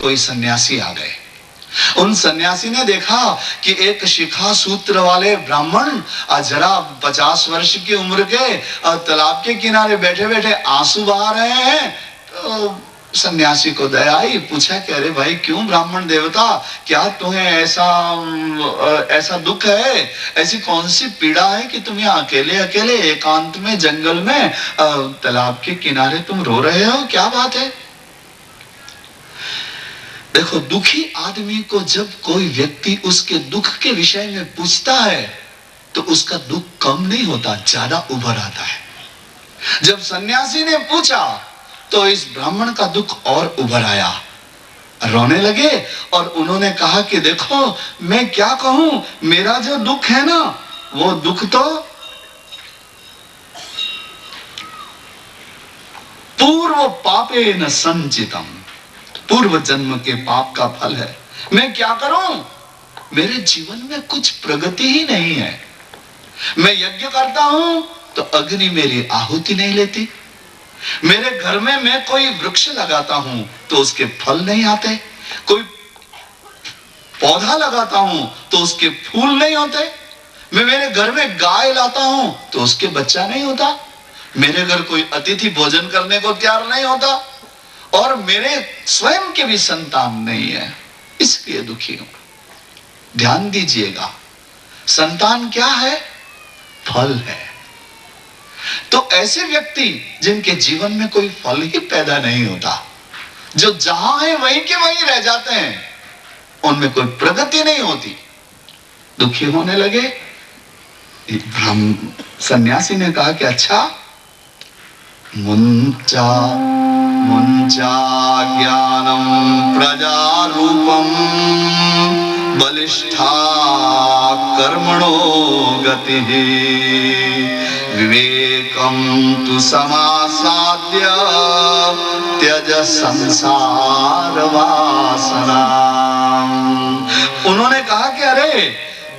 कोई सन्यासी आ गए। उन सन्यासी ने देखा कि एक शिखा सूत्र वाले ब्राह्मण जरा 50 वर्ष की उम्र के तालाब के किनारे बैठे बैठे आंसू बहा रहे हैं। तो सन्यासी को दया आई, पूछा कि अरे भाई क्यों ब्राह्मण देवता, क्या तुम्हें ऐसा दुख है, ऐसी कौन सी पीड़ा है कि तुम यहाँ अकेले अकेले एकांत में जंगल में तालाब के किनारे तुम रो रहे हो, क्या बात है? देखो, दुखी आदमी को जब कोई व्यक्ति उसके दुख के विषय में पूछता है तो उसका दुख कम नहीं होता, ज्यादा उभर आता है। जब सन्यासी ने पूछा तो इस ब्राह्मण का दुख और उभर आया, रोने लगे और उन्होंने कहा कि देखो मैं क्या कहूं, मेरा जो दुख है ना वो दुख तो पूर्व पापे न संचितम, पूर्व जन्म के पाप का फल है। मैं क्या करूं, मेरे जीवन में कुछ प्रगति ही नहीं है। मैं यज्ञ करता हूं तो अग्नि मेरी आहुति नहीं लेती, मेरे घर में मैं कोई वृक्ष लगाता हूं तो उसके फल नहीं आते, कोई पौधा लगाता हूं तो उसके फूल नहीं होते, मैं मेरे घर में गाय लाता हूं तो उसके बच्चा नहीं होता, मेरे घर कोई अतिथि भोजन करने को तैयार नहीं होता, और मेरे स्वयं के भी संतान नहीं है, इसलिए दुखी हूं। ध्यान दीजिएगा, संतान क्या है? फल है। तो ऐसे व्यक्ति जिनके जीवन में कोई फल ही पैदा नहीं होता, जो जहां है वहीं के वहीं रह जाते हैं, उनमें कोई प्रगति नहीं होती, दुखी होने लगे। सन्यासी ने कहा कि अच्छा, मुंचा मुंचा ज्ञानम प्रजारूपम बलिष्ठा कर्मणो गतिः विवेकम तु समासाद्य त्यज संसार वासना। उन्होंने कहा कि अरे,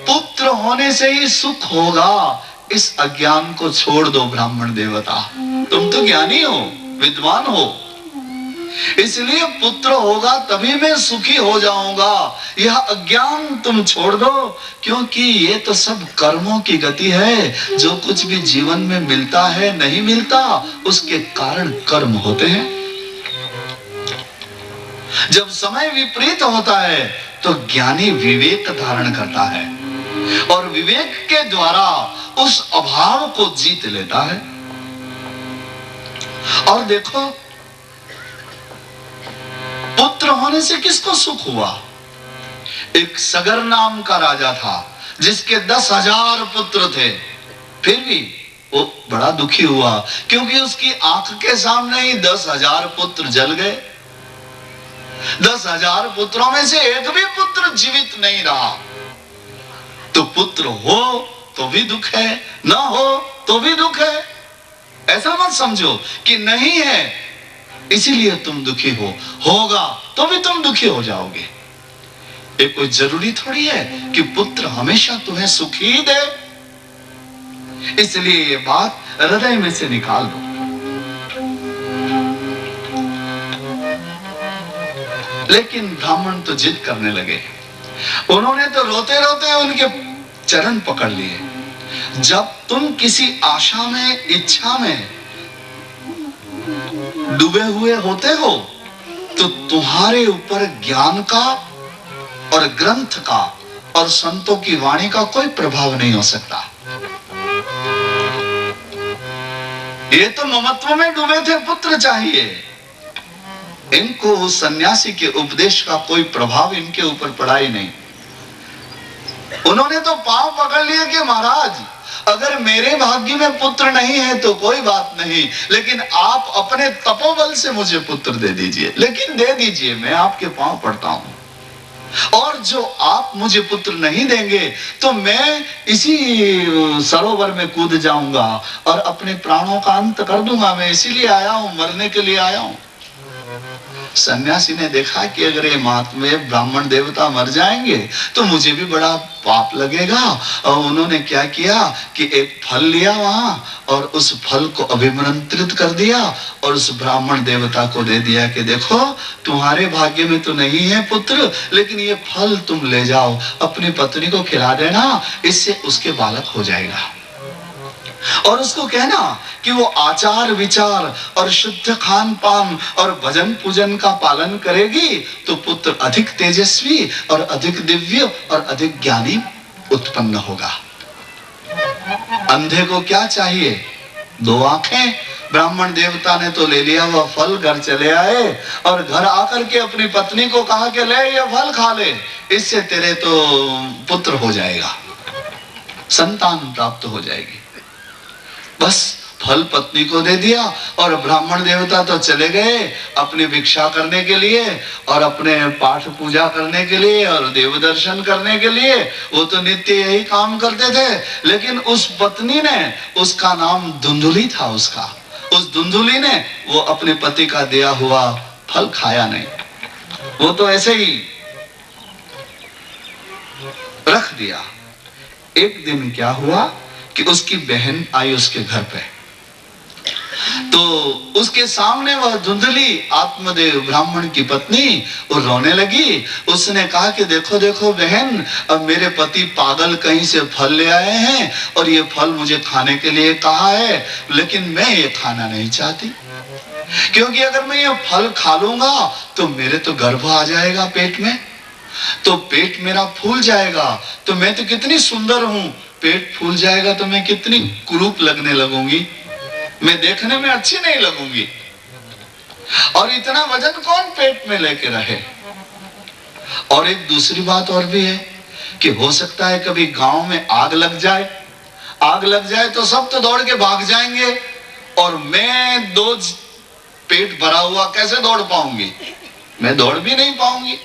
पुत्र होने से ही सुख होगा, इस अज्ञान को छोड़ दो ब्राह्मण देवता, तुम तो ज्ञानी हो, विद्वान हो, इसलिए पुत्र होगा तभी मैं सुखी हो जाऊंगा, यह अज्ञान तुम छोड़ दो, क्योंकि ये तो सब कर्मों की गति है। जो कुछ भी जीवन में मिलता है नहीं मिलता, उसके कारण कर्म होते हैं। जब समय विपरीत होता है तो ज्ञानी विवेक धारण करता है और विवेक के द्वारा उस अभाव को जीत लेता है। और देखो, पुत्र होने से किसको सुख हुआ? एक सगर नाम का राजा था जिसके 10,000 पुत्र थे, फिर भी वो बड़ा दुखी हुआ क्योंकि उसकी आंख के सामने ही 10,000 पुत्र जल गए। 10,000 पुत्रों में से एक भी पुत्र जीवित नहीं रहा। तो पुत्र हो तो भी दुख है, ना हो तो भी दुख है। ऐसा मत समझो कि नहीं है इसीलिए तुम दुखी हो, होगा तो भी तुम दुखी हो जाओगे। ये कोई जरूरी थोड़ी है कि पुत्र हमेशा तुम्हें सुख ही दे, इसलिए ये बात हृदय में से निकाल दो। लेकिन ब्राह्मण तो जिद करने लगे, उन्होंने तो रोते रोते उनके चरण पकड़ लिए। जब तुम किसी आशा में, इच्छा में डूबे हुए होते हो तो तुम्हारे ऊपर ज्ञान का और ग्रंथ का और संतों की वाणी का कोई प्रभाव नहीं हो सकता। ये तो ममत्व में डूबे थे, पुत्र चाहिए, इनको उस सन्यासी के उपदेश का कोई प्रभाव इनके ऊपर पड़ा ही नहीं। उन्होंने तो पांव पकड़ लिए कि महाराज, अगर मेरे भाग्य में पुत्र नहीं है तो कोई बात नहीं, लेकिन आप अपने तपोबल से मुझे पुत्र दे दीजिए, लेकिन दे दीजिए, मैं आपके पांव पड़ता हूं। और जो आप मुझे पुत्र नहीं देंगे तो मैं इसी सरोवर में कूद जाऊंगा और अपने प्राणों का अंत कर दूंगा। मैं इसीलिए आया हूं, मरने के लिए आया हूं। सन्यासी ने देखा कि अगर ये महात्मा ब्राह्मण देवता मर जाएंगे तो मुझे भी बड़ा पाप लगेगा, और उन्होंने क्या किया कि एक फल लिया वहां और उस फल को अभिमंत्रित कर दिया और उस ब्राह्मण देवता को दे दिया कि देखो तुम्हारे भाग्य में तो नहीं है पुत्र, लेकिन ये फल तुम ले जाओ, अपनी पत्नी को खिला देना, इससे उसके बालक हो जाएगा। और उसको कहना कि वो आचार विचार और शुद्ध खान पान और भजन पूजन का पालन करेगी तो पुत्र अधिक तेजस्वी और अधिक दिव्य और अधिक ज्ञानी उत्पन्न होगा। अंधे को क्या चाहिए? 2 आंखें। ब्राह्मण देवता ने तो ले लिया वह फल, घर चले आए और घर आकर के अपनी पत्नी को कहा कि ले ये फल खा ले, इससे तेरे तो पुत्र हो जाएगा, संतान प्राप्त हो जाएगी। बस फल पत्नी को दे दिया और ब्राह्मण देवता तो चले गए अपनी भिक्षा करने के लिए और अपने पाठ पूजा करने के लिए और देव दर्शन करने के लिए। वो तो नित्य यही काम करते थे, लेकिन उस पत्नी ने, उसका नाम धुंधुली था उसका, उस धुंधुली ने वो अपने पति का दिया हुआ फल खाया नहीं, वो तो ऐसे ही रख दिया। एक दिन क्या हुआ कि उसकी बहन आई उसके घर पे, तो उसके सामने वह धुंधली आत्मदेव ब्राह्मण की पत्नी वो रोने लगी। उसने कहा कि देखो देखो बहन, अब मेरे पति पागल कहीं से फल ले आए हैं और ये फल मुझे खाने के लिए कहा है, लेकिन मैं ये खाना नहीं चाहती, क्योंकि अगर मैं ये फल खा लूंगा तो मेरे तो गर्भ आ जाएगा पेट में, तो पेट मेरा फूल जाएगा, तो मैं तो कितनी सुंदर हूं, पेट फूल जाएगा तो मैं कितनी कुरूप लगने लगूंगी, मैं देखने में अच्छी नहीं लगूंगी, और इतना वजन कौन पेट में लेके रहे। और एक दूसरी बात और भी है कि हो सकता है कभी गांव में आग लग जाए, आग लग जाए तो सब तो दौड़ के भाग जाएंगे और मैं 2 पेट भरा हुआ कैसे दौड़ पाऊंगी, मैं दौड़ भी नहीं पाऊंगी।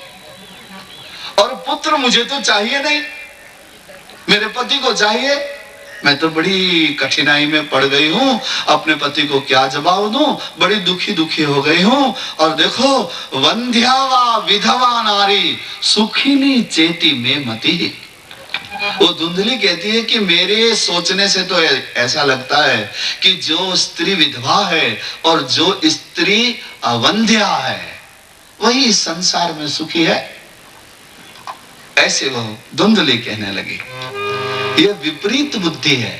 और पुत्र मुझे तो चाहिए नहीं, मेरे पति को चाहिए, मैं तो बड़ी कठिनाई में पड़ गई हूँ, अपने पति को क्या जवाब दूं, बड़ी दुखी दुखी हो गई हूँ। और देखो वंध्या वा विधवा नारी सुखिनी चेती में मती। वो धुंधली कहती है कि मेरे सोचने से तो ऐसा लगता है कि जो स्त्री विधवा है और जो स्त्री अवंध्या है वही इस संसार में सुखी है। ऐसे वो धुंधली कहने लगी। यह विपरीत बुद्धि है,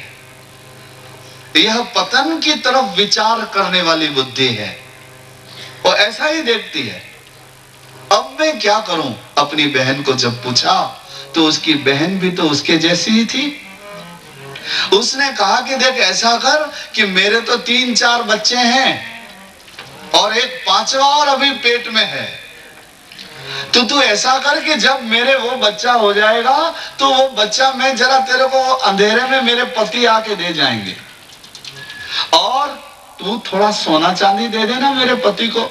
यह पतन की तरफ विचार करने वाली बुद्धि है, वो ऐसा ही देखती है। अब मैं क्या करूं? अपनी बहन को जब पूछा तो उसकी बहन भी तो उसके जैसी ही थी। उसने कहा कि देख ऐसा कर कि मेरे तो 3-4 बच्चे हैं और एक 5वां और अभी पेट में है, तो तू ऐसा कर कि जब मेरे वो बच्चा हो जाएगा तो वो बच्चा मैं जरा तेरे को अंधेरे में मेरे पति आके दे जाएंगे, और तू थोड़ा सोना चांदी दे देना मेरे पति को,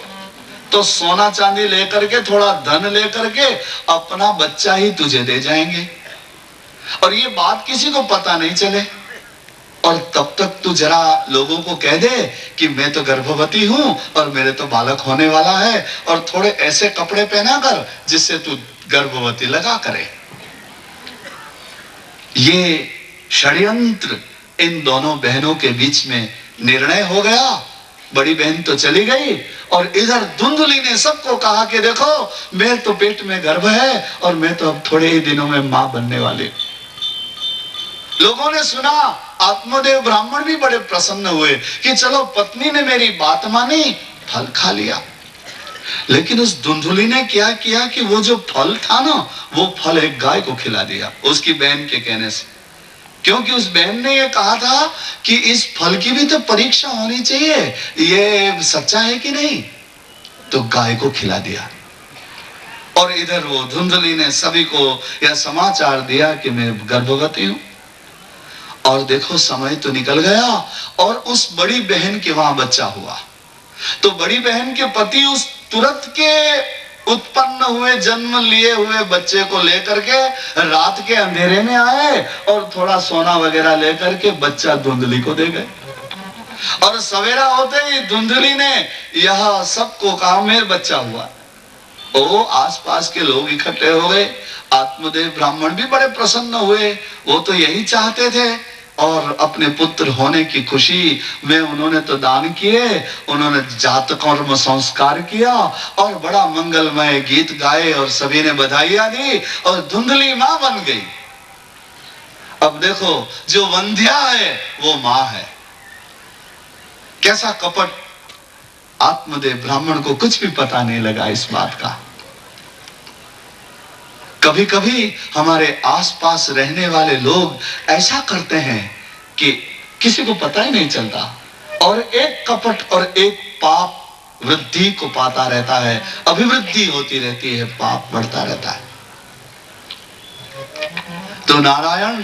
तो सोना चांदी लेकर के थोड़ा धन लेकर के अपना बच्चा ही तुझे दे जाएंगे, और ये बात किसी को पता नहीं चले, और तब तक तू जरा लोगों को कह दे कि मैं तो गर्भवती हूं और मेरे तो बालक होने वाला है, और थोड़े ऐसे कपड़े पहना कर जिससे तू गर्भवती लगा करे। ये षड्यंत्र इन दोनों बहनों के बीच में निर्णय हो गया। बड़ी बहन तो चली गई और इधर धुंधली ने सबको कहा कि देखो मेरे तो पेट में गर्भ है और मैं तो अब थोड़े ही दिनों में मां बनने वाली। लोगों ने सुना, आत्मदेव ब्राह्मण भी बड़े प्रसन्न हुए कि चलो पत्नी ने मेरी बात मानी, फल खा लिया। लेकिन उस धुंधली ने क्या किया कि वो जो फल था ना, वो फल एक गाय को खिला दिया उसकी बहन के कहने से, क्योंकि उस बहन ने ये कहा था कि इस फल की भी तो परीक्षा होनी चाहिए, ये सच्चा है कि नहीं, तो गाय को खिला दिया। और इधर वो धुंधली ने सभी को यह समाचार दिया कि मैं गर्भवती हूं, और देखो समय तो निकल गया और उस बड़ी बहन के वहां बच्चा हुआ। तो बड़ी बहन के पति उस तुरंत के उत्पन्न हुए जन्म लिए हुए बच्चे को लेकर के रात के अंधेरे में आए और थोड़ा सोना वगैरह लेकर के बच्चा धुंधली को दे गए। और सवेरा होते ही धुंधली ने यह सबको कहा मेरा बच्चा हुआ, ओ आसपास के लोग इकट्ठे हो गए, आत्मदेव ब्राह्मण भी बड़े प्रसन्न हुए, वो तो यही चाहते थे, और अपने पुत्र होने की खुशी में उन्होंने तो दान किए, उन्होंने जात कर्म संस्कार किया और बड़ा मंगलमय गीत गाए और सभी ने बधाइयां दी और धुंधली मां बन गई। अब देखो, जो वंध्या है वो मां है। कैसा कपट! आत्मदेव ब्राह्मण को कुछ भी पता नहीं लगा इस बात का। कभी कभी हमारे आसपास रहने वाले लोग ऐसा करते हैं कि किसी को पता ही नहीं चलता, और एक कपट और एक पाप वृद्धि को पाता रहता है, अभिवृद्धि होती रहती है, पाप बढ़ता रहता है। तो नारायण,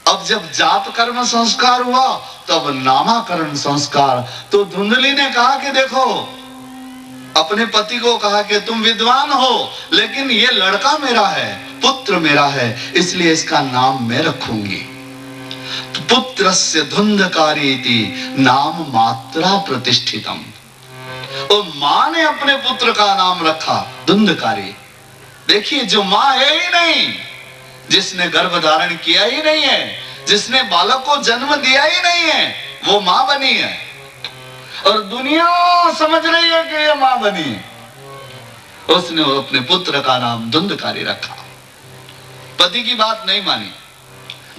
अब जब जात कर्म संस्कार हुआ तब नामाकरण संस्कार। तो धुंधली ने कहा कि देखो, अपने पति को कहा कि तुम विद्वान हो, लेकिन ये लड़का मेरा है, पुत्र मेरा है, इसलिए इसका नाम मैं रखूंगी। पुत्रस्य धुंधकारीति नाम मात्रा प्रतिष्ठितम। और मां ने अपने पुत्र का नाम रखा धुंधकारी। देखिए, जो मां है ही नहीं, जिसने गर्भ धारण किया ही नहीं है, जिसने बालक को जन्म दिया ही नहीं है, वो मां बनी है, और दुनिया समझ रही है कि ये मां बनी है। उसने अपने पुत्र का नाम धुंधकारी रखा, पति की बात नहीं मानी,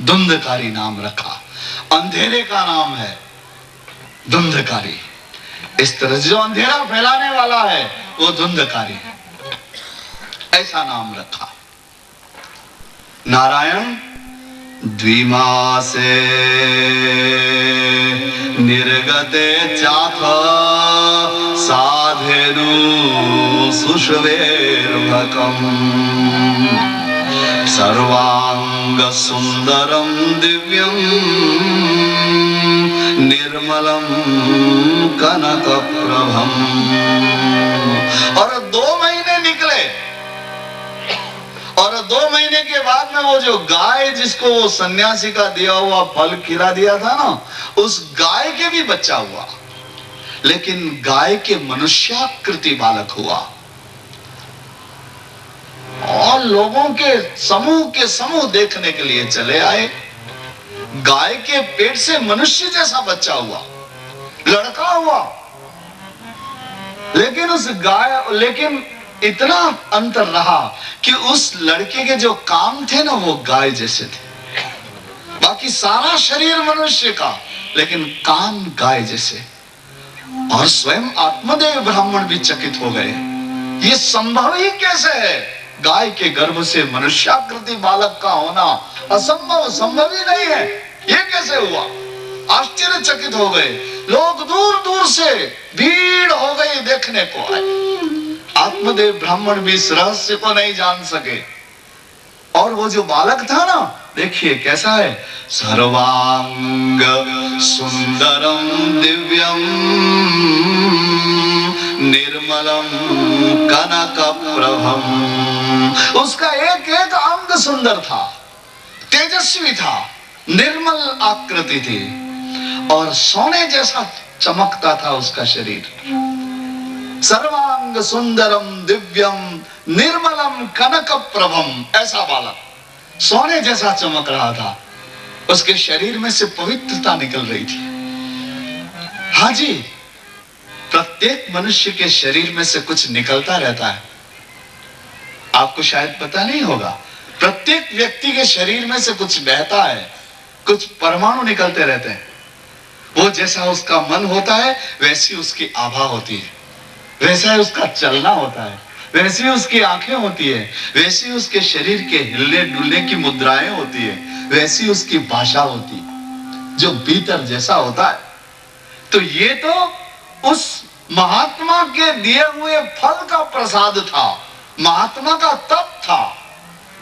धुंधकारी नाम रखा। अंधेरे का नाम है धुंधकारी। इस तरह जो अंधेरा फैलाने वाला है वो धुंधकारी है, ऐसा नाम रखा। नारायण, द्विमासे निर्गते चाथ साधेनु सुषवेर्भकम् सर्वांग सुंदरम दिव्यम निर्मलम कनक प्रभम। और 2 महीने निकले, और 2 महीने के बाद में वो जो गाय, जिसको वो सन्यासी का दिया हुआ फल खिला दिया था ना, उस गाय के भी बच्चा हुआ, लेकिन गाय के मनुष्याकृति बालक हुआ। और लोगों के समूह देखने के लिए चले आए। गाय के पेट से मनुष्य जैसा बच्चा हुआ, लड़का हुआ, लेकिन इतना अंतर रहा कि उस लड़के के जो काम थे ना, वो गाय जैसे थे। बाकी सारा शरीर मनुष्य का, लेकिन काम गाय जैसे। और स्वयं आत्मदेव ब्राह्मण भी चकित हो गए, ये संभव ही कैसे है? गाय के गर्भ से मनुष्याकृति बालक का होना असंभव, संभव ही नहीं है, ये कैसे हुआ? आश्चर्यचकित हो गए लोग, दूर दूर से भीड़ हो गई देखने को आए। आत्मदेव ब्राह्मण भी इस रहस्य को नहीं जान सके। और वो जो बालक था ना, देखिए कैसा है, सर्वांग सुंदरम दिव्यम निर्मलम कनक प्रभम। उसका एक एक अंग सुंदर था, तेजस्वी था, निर्मल आकृति थी, और सोने जैसा चमकता था उसका शरीर। सर्वांग सुंदरम दिव्यम निर्मलम कनक प्रभम, ऐसा बालक सोने जैसा चमक रहा था। उसके शरीर में से पवित्रता निकल रही थी। हाँ जी, प्रत्येक मनुष्य के शरीर में से कुछ निकलता रहता है, आपको शायद पता नहीं होगा। प्रत्येक व्यक्ति के शरीर में से कुछ बहता है, कुछ परमाणु निकलते रहते हैं। वो जैसा उसका मन होता है वैसी उसकी आभा होती है, वैसा ही उसका चलना होता है, वैसी उसकी आंखें होती है, वैसी उसके शरीर के हिलने डुलने की मुद्राएं होती है, वैसी उसकी भाषा होती है, जो भीतर जैसा होता है। तो ये तो उस महात्मा के दिए हुए फल का प्रसाद था, महात्मा का तप था,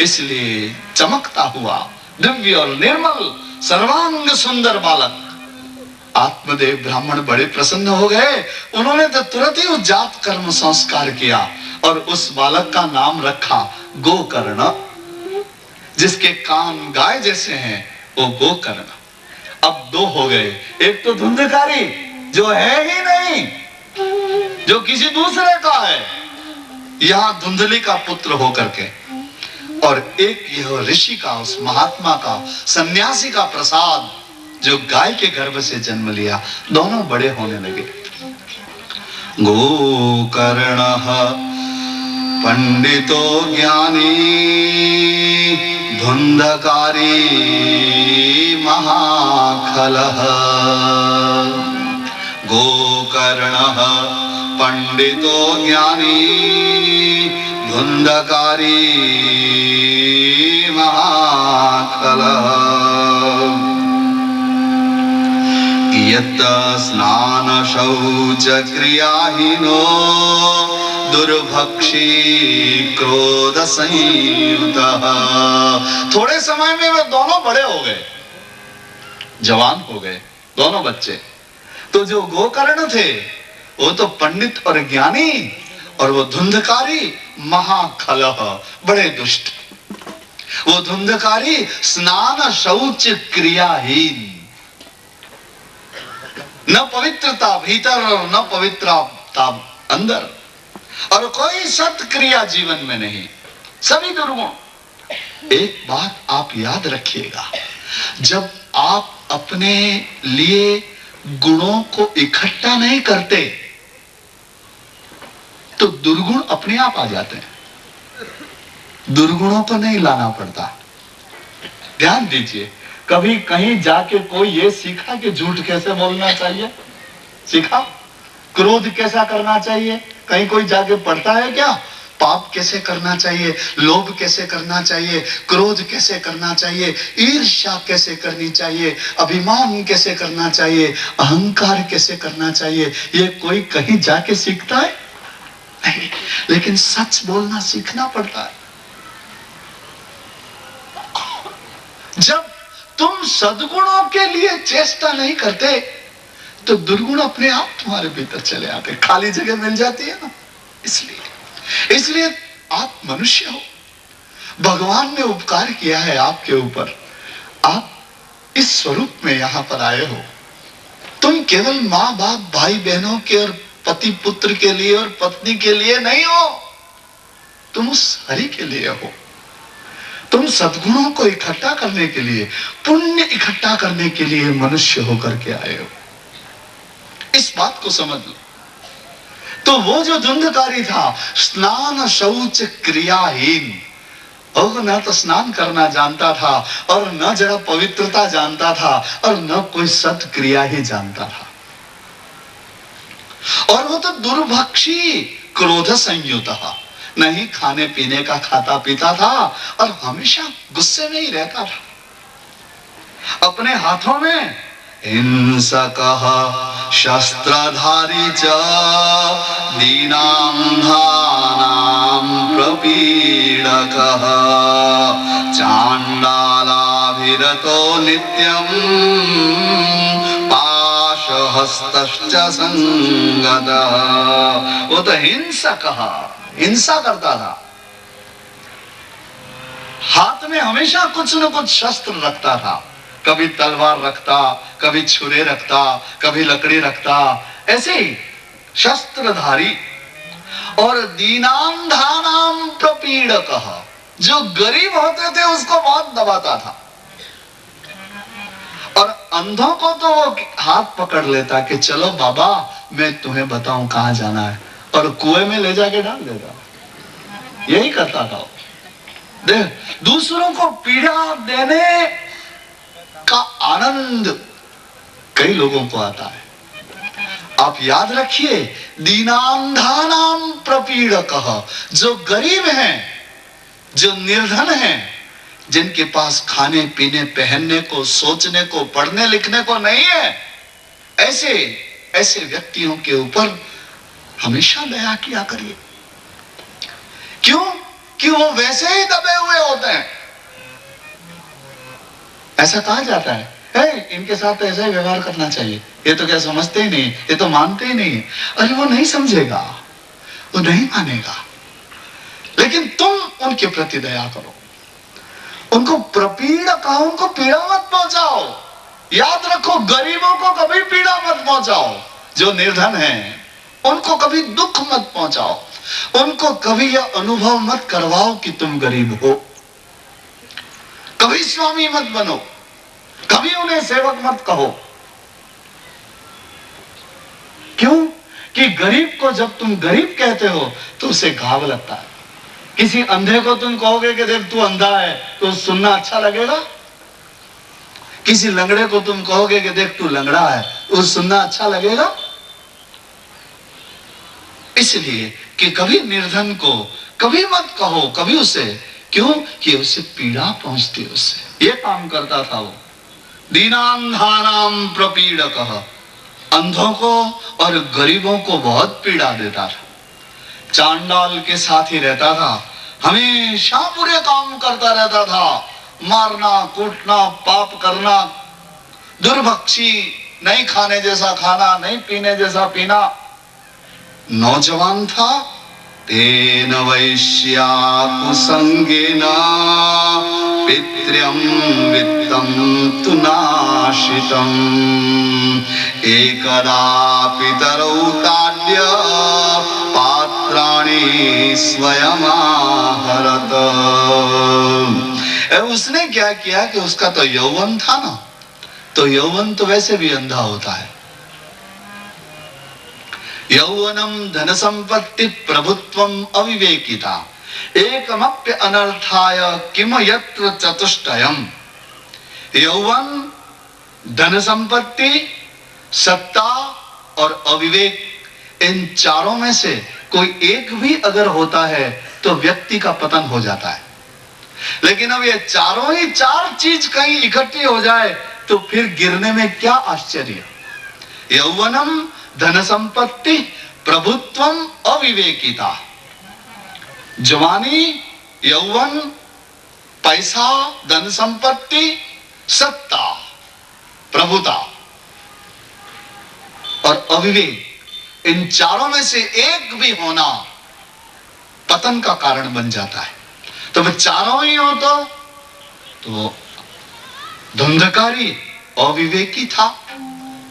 इसलिए चमकता हुआ दिव्य और निर्मल सर्वांग सुंदर बालक। आत्मदेव ब्राह्मण बड़े प्रसन्न हो गए। उन्होंने तो तुरंत ही जात कर्म संस्कार किया और उस बालक का नाम रखा गोकर्ण। जिसके कान गाय जैसे हैं वो गोकर्ण। अब 2 हो गए, एक तो धुंधकारी जो है ही नहीं, जो किसी दूसरे का है, यहां धुंधली का पुत्र होकर के, और एक यह ऋषि का, उस महात्मा का, सन्यासी का प्रसाद जो गाय के गर्भ से जन्म लिया, दोनों बड़े होने लगे। गोकर्णः पंडितो ज्ञानी धुंधकारी महाखलः। गोकर्णः पंडितो ज्ञानी धुंधकारी महाखलः। यत् स्नान शौच क्रियाहीनो दुर्भक्षी क्रोध संयुतः। थोड़े समय में वे दोनों बड़े हो गए, जवान हो गए, दोनों बच्चे। तो जो गोकर्ण थे वो तो पंडित और ज्ञानी, और वो धुंधकारी महाखलः, बड़े दुष्ट। वो धुंधकारी स्नान शौच क्रियाहीन, न पवित्रता भीतर और न पवित्रता अंदर, और कोई सत्क्रिया जीवन में नहीं, सभी दुर्गुण। एक बात आप याद रखिएगा, जब आप अपने लिए गुणों को इकट्ठा नहीं करते तो दुर्गुण अपने आप आ जाते हैं, दुर्गुणों को नहीं लाना पड़ता। ध्यान दीजिए, कभी कहीं जाके कोई ये सीखा कि झूठ कैसे बोलना चाहिए? सीखा? क्रोध कैसा करना चाहिए? कहीं कोई जाके पढ़ता है क्या? पाप कैसे करना चाहिए, लोभ कैसे करना चाहिए, क्रोध कैसे करना चाहिए, ईर्ष्या कैसे करनी चाहिए, अभिमान कैसे करना चाहिए, अहंकार कैसे करना चाहिए, ये कोई कहीं जाके सीखता है? नहीं, लेकिन सच बोलना सीखना पड़ता है। जब तुम सद्गुणों के लिए चेष्टा नहीं करते तो दुर्गुण अपने आप तुम्हारे भीतर चले आते, खाली जगह मिल जाती है ना। इसलिए आप मनुष्य हो, भगवान ने उपकार किया है आपके ऊपर, आप इस स्वरूप में यहां पर आए हो। तुम केवल माँ बाप भाई बहनों के और पति पुत्र के लिए और पत्नी के लिए नहीं हो, तुम उस हरि के लिए हो। तुम सद्गुणों को इकट्ठा करने के लिए, पुण्य इकट्ठा करने के लिए मनुष्य होकर के आए हो। इस बात को समझ लो। तो वो जो धुंधकारी था, स्नान शौच क्रियाहीन, और न तो स्नान करना जानता था और न जरा पवित्रता जानता था और न कोई सत्क्रिया ही जानता था, और वो तो दुर्भक्षी क्रोध संयुत, नहीं खाने पीने का खाता पीता था और हमेशा गुस्से में ही रहता था। अपने हाथों में हिंसकः शस्त्रधारी च दीनां धानां प्रपीडकः चाण्डालाभिरतो नित्यं पाशहस्तश्च संगतः। वो तो हिंसकः, हिंसा करता था, हाथ में हमेशा कुछ न कुछ शस्त्र रखता था, कभी तलवार रखता, कभी छुरे रखता, कभी लकड़ी रखता, ऐसे ही शस्त्रधारी। और दीनां धानां प्रपीडकः, जो गरीब होते थे उसको बहुत दबाता था, और अंधों को तो वो हाथ पकड़ लेता कि चलो बाबा मैं तुम्हें बताऊं कहां जाना है, और कुएं में ले जाके डाल देता। यही करता था। देख, दूसरों को पीड़ा देने का आनंद कई लोगों को आता है। आप याद रखिए, दीनां धानां प्रपीडकः, जो गरीब हैं, जो निर्धन हैं, जिनके पास खाने पीने पहनने को, सोचने को, पढ़ने लिखने को नहीं है, ऐसे व्यक्तियों के ऊपर हमेशा दया किया करिए। क्यों? कि वो वैसे ही दबे हुए होते हैं। ऐसा कहा जाता है, इनके साथ तो ऐसा ही व्यवहार करना चाहिए, ये तो क्या समझते ही नहीं, ये तो मानते ही नहीं। अरे वो नहीं समझेगा, वो नहीं मानेगा, लेकिन तुम उनके प्रति दया करो, उनको प्रपीड़ा कहो, उनको पीड़ा मत पहुंचाओ। याद रखो, गरीबों को कभी पीड़ा मत पहुंचाओ, जो निर्धन हैं उनको कभी दुख मत पहुंचाओ। उनको कभी यह अनुभव मत करवाओ कि तुम गरीब हो। कभी स्वामी मत बनो, कभी उन्हें सेवक मत कहो। क्यों? कि गरीब को जब तुम गरीब कहते हो तो उसे घाव लगता है। किसी अंधे को तुम कहोगे कि देख तू अंधा है, तो सुनना अच्छा लगेगा? किसी लंगड़े को तुम कहोगे कि देख तू लंगड़ा है, तो सुनना अच्छा लगेगा? इसलिए कि कभी निर्धन को कभी मत कहो, कभी उसे, क्यों? कि उसे पीड़ा पहुंचती, उससे। ये काम करता था वो, दीनांधानाम प्रपीड़कः, अंधों को और गरीबों को बहुत पीड़ा देता था। चांडाल के साथ ही रहता था, हमेशा बुरे काम करता रहता था, मारना कूटना, पाप करना, दुर्भक्षी, नहीं खाने जैसा खाना, नहीं पीने जैसा पीना। नौजवान था, तेन वैश्या कुसंगेन पितृं वित्तं तु नाशितम् एकदा पितरौ ताड्य पात्राणि स्वयमाहरत। उसने क्या किया कि उसका तो यौवन था ना, तो यौवन तो वैसे भी अंधा होता है। यौवनम धन संपत्ति प्रभुत्वम अविवेकिता एकमप्य अनर्थाय किम यत्र चतुष्टयम्। यौवन, धन संपत्ति, सत्ता और अविवेक, इन चारों में से कोई एक भी अगर होता है तो व्यक्ति का पतन हो जाता है। लेकिन अब ये चारों ही चार चीज कहीं इकट्ठी हो जाए तो फिर गिरने में क्या आश्चर्य। यौवनम, धन संपत्ति, प्रभुत्वम, अविवेकिता। जवानी, यौवन, पैसा, धन संपत्ति, सत्ता, प्रभुता और अविवेक, इन चारों में से एक भी होना पतन का कारण बन जाता है। तो वे चारों ही हो तो धुंधकारी अविवेकी था,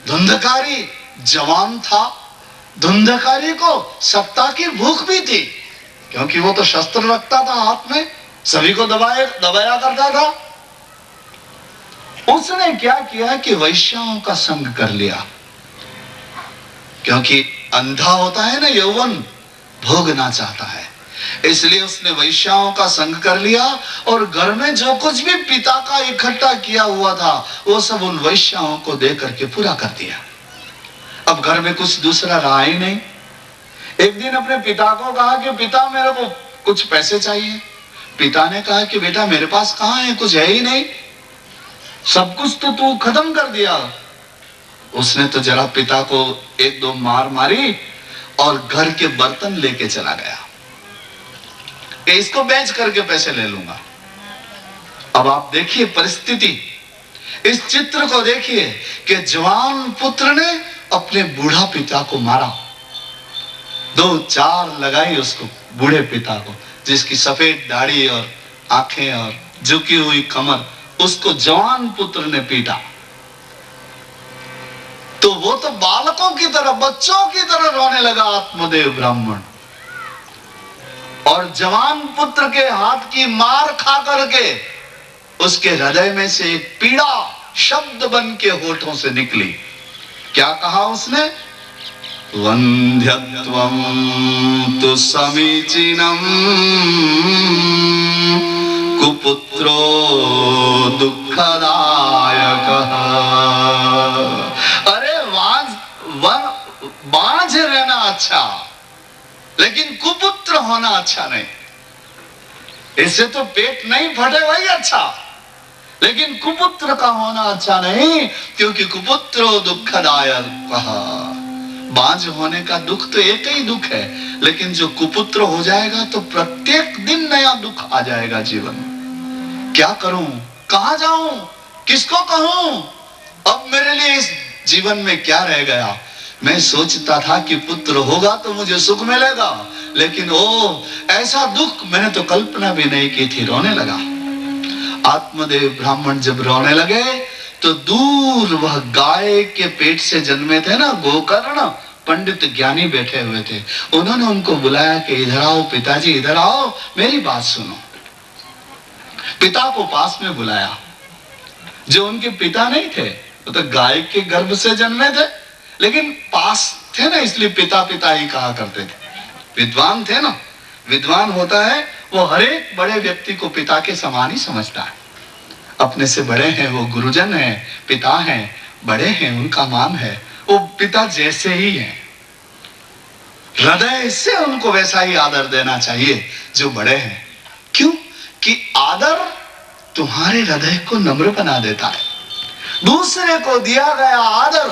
धुंधकारी जवान था, धुंधकारी को सत्ता की भूख भी थी, क्योंकि वो तो शस्त्र रखता था हाथ में, सभी को दबाया करता था। उसने क्या किया कि वैश्याओं का संग कर लिया, क्योंकि अंधा होता है ना यौवन, भोगना चाहता है, इसलिए उसने वैश्याओं का संग कर लिया और घर में जो कुछ भी पिता का इकट्ठा किया हुआ था वो सब उन वैश्याओं को दे करके पूरा कर दिया। अब घर में कुछ दूसरा रहा ही नहीं। एक दिन अपने पिता को कहा कि पिता मेरे को कुछ पैसे चाहिए। पिता ने कहा कि बेटा मेरे पास कहाँ है, कुछ है ही नहीं, सब कुछ तो तू खत्म कर दिया। उसने तो जरा पिता को एक दो मार मारी और घर के बर्तन लेके चला गया, इसको बेच करके पैसे ले लूंगा। अब आप देखिए परिस्थिति, इस चित्र को देखिए कि जवान पुत्र ने अपने बूढ़ा पिता को मारा, दो चार लगाई उसको, बूढ़े पिता को, जिसकी सफेद दाढ़ी और आंखें और झुकी हुई कमर, उसको जवान पुत्र ने पीटा। तो वो तो बालकों की तरह, बच्चों की तरह रोने लगा आत्मदेव ब्राह्मण, और जवान पुत्र के हाथ की मार खा करके उसके हृदय में से एक पीड़ा शब्द बन के होठों से निकली। क्या कहा उसने? वंध्यत्वं तु समीचीनम कुपुत्रो दुःखदायकः। अरे बांझ रहना अच्छा, लेकिन कुपुत्र होना अच्छा नहीं। इससे तो पेट नहीं फटे वही अच्छा, लेकिन कुपुत्र का होना अच्छा नहीं, क्योंकि कुपुत्रो दुःखदायकः। बांझ होने का दुख तो एक ही दुख है, लेकिन जो कुपुत्र हो जाएगा तो प्रत्येक दिन नया दुख आ जाएगा जीवन में। क्या करूं, कहां जाऊं, किसको कहूं? अब मेरे लिए इस जीवन में क्या रह गया? मैं सोचता था कि पुत्र होगा तो मुझे सुख मिलेगा, लेकिन ओ ऐसा दुख मैंने तो कल्पना भी नहीं की थी। रोने लगा। आत्मदेव ब्राह्मण जब रोने लगे तो दूर वह गाय के पेट से जन्मे थे ना गोकर्ण, पंडित ज्ञानी बैठे हुए थे। उन्होंने उनको बुलाया कि इधर आओ पिताजी, इधर आओ, मेरी बात सुनो। पिता को पास में बुलाया। जो उनके पिता नहीं थे, वो तो गाय के गर्भ से जन्मे थे, लेकिन पास थे ना, इसलिए पिता पिता ही कहा करते थे। विद्वान थे ना, विद्वान होता है वो हर एक बड़े व्यक्ति को पिता के समान ही समझता है। अपने से बड़े हैं वो गुरुजन हैं, पिता हैं, बड़े हैं, उनका मान है, वो पिता जैसे ही हैं। हृदय से उनको वैसा ही आदर देना चाहिए जो बड़े हैं। क्यों? कि आदर तुम्हारे हृदय को नम्र बना देता है। दूसरे को दिया गया आदर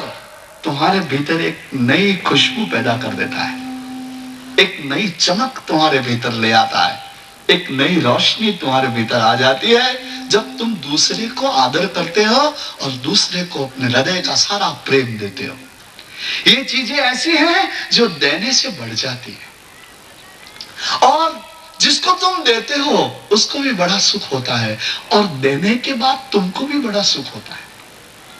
तुम्हारे भीतर एक नई खुशबू पैदा कर देता है, एक नई चमक तुम्हारे भीतर ले आता है, एक नई रोशनी तुम्हारे भीतर आ जाती है जब तुम दूसरे को आदर करते हो और दूसरे को अपने हृदय का सारा प्रेम देते हो। ये चीजें ऐसी हैं जो देने से बढ़ जाती है, और जिसको तुम देते हो उसको भी बड़ा सुख होता है, और देने के बाद तुमको भी बड़ा सुख होता है।